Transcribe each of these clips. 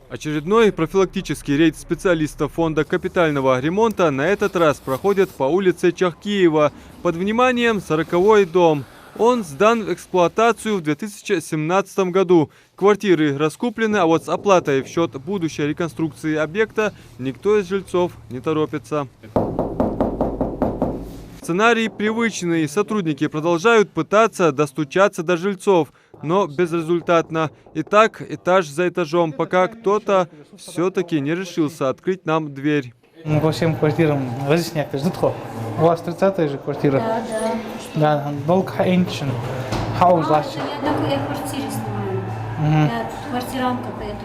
Очередной профилактический рейд специалистов фонда капитального ремонта на этот раз проходит по улице Чахкиева. Под вниманием 40-й дом. Он сдан в эксплуатацию в 2017 году. Квартиры раскуплены, а вот с оплатой в счет будущей реконструкции объекта никто из жильцов не торопится. Сценарий привычный. Сотрудники продолжают пытаться достучаться до жильцов, но безрезультатно. И так, этаж за этажом, пока кто-то все-таки не решился открыть нам дверь. Мы по всем квартирам разъясняем. У вас 30-я же квартира? Да, да. Да, долг хаинчин. Хаус лачен. Я в квартире снимаю. Я квартирантка, поэтому.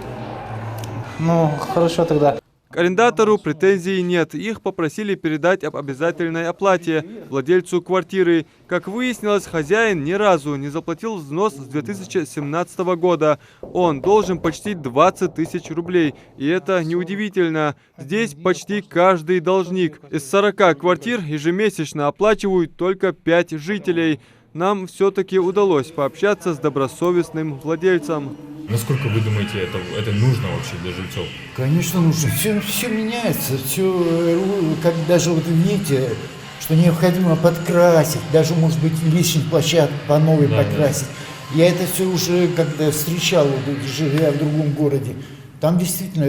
Ну, хорошо тогда. К арендатору претензий нет. Их попросили передать об обязательной оплате владельцу квартиры. Как выяснилось, хозяин ни разу не заплатил взнос с 2017 года. Он должен почти 20 тысяч рублей. И это неудивительно. Здесь почти каждый должник. Из 40 квартир ежемесячно оплачивают только 5 жителей. Нам все-таки удалось пообщаться с добросовестным владельцем. Насколько вы думаете, это нужно вообще для жильцов? Конечно, нужно. Все меняется. Все, как даже вот видите, что необходимо подкрасить, даже, может быть, личных площадок по новой покрасить. Я это все уже когда встречал, живя в другом городе. Там действительно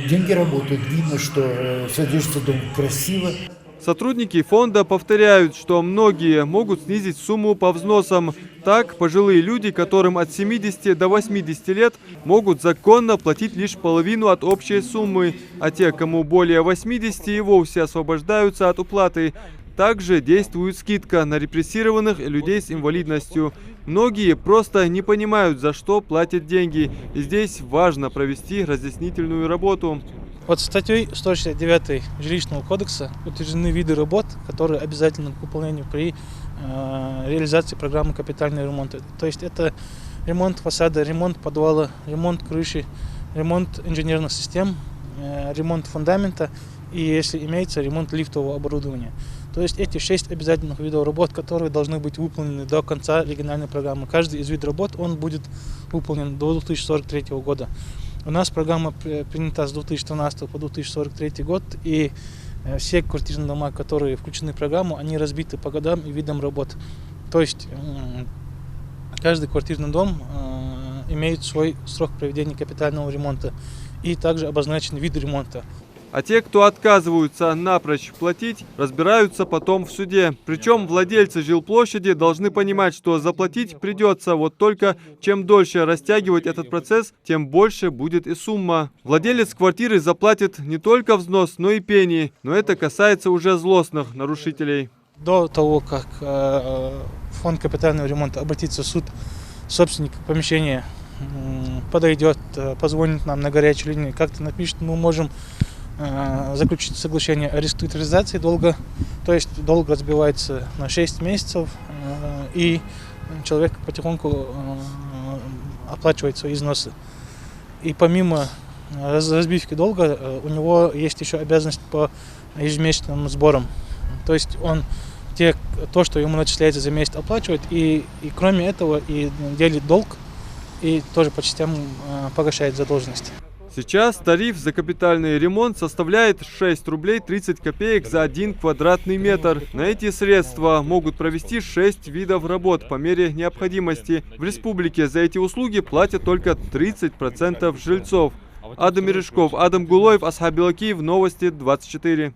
деньги работают. Видно, что содержится дом красиво. Сотрудники фонда повторяют, что многие могут снизить сумму по взносам. Так, пожилые люди, которым от 70 до 80 лет, могут законно платить лишь половину от общей суммы, а те, кому более 80, и вовсе освобождаются от уплаты. Также действует скидка на репрессированных и людей с инвалидностью. Многие просто не понимают, за что платят деньги, и здесь важно провести разъяснительную работу. Вот статьей 169 жилищного кодекса утверждены виды работ, которые обязательны к выполнению при реализации программы капитального ремонта. То есть это ремонт фасада, ремонт подвала, ремонт крыши, ремонт инженерных систем, ремонт фундамента и, если имеется, ремонт лифтового оборудования. То есть эти 6 обязательных видов работ, которые должны быть выполнены до конца региональной программы. Каждый из видов работ он будет выполнен до 2043 года. У нас программа принята с 2013 по 2043 год, и все квартирные дома, которые включены в программу, они разбиты по годам и видам работ. То есть каждый квартирный дом имеет свой срок проведения капитального ремонта и также обозначен вид ремонта. А те, кто отказываются напрочь платить, разбираются потом в суде. Причем владельцы жилплощади должны понимать, что заплатить придется. Вот только чем дольше растягивать этот процесс, тем больше будет и сумма. Владелец квартиры заплатит не только взнос, но и пени. Но это касается уже злостных нарушителей. До того, как фонд капитального ремонта обратится в суд, собственник помещения подойдет, позвонит нам на горячую линию, как-то напишет, мы можем заключить соглашение о реструктуризации долга, то есть долг разбивается на 6 месяцев, и человек потихоньку оплачивает свои износы. И помимо разбивки долга, у него есть еще обязанность по ежемесячным сборам. То есть он то, что ему начисляется за месяц, оплачивает, и кроме этого и делит долг, и тоже по частям погашает задолженность. Сейчас тариф за капитальный ремонт составляет 6 рублей 30 копеек за 1 квадратный метр. На эти средства могут провести 6 видов работ по мере необходимости. В республике за эти услуги платят только 30% жильцов. Адам Мережков, Адам Гулоев, Асхаб Белакиев, Новости 24.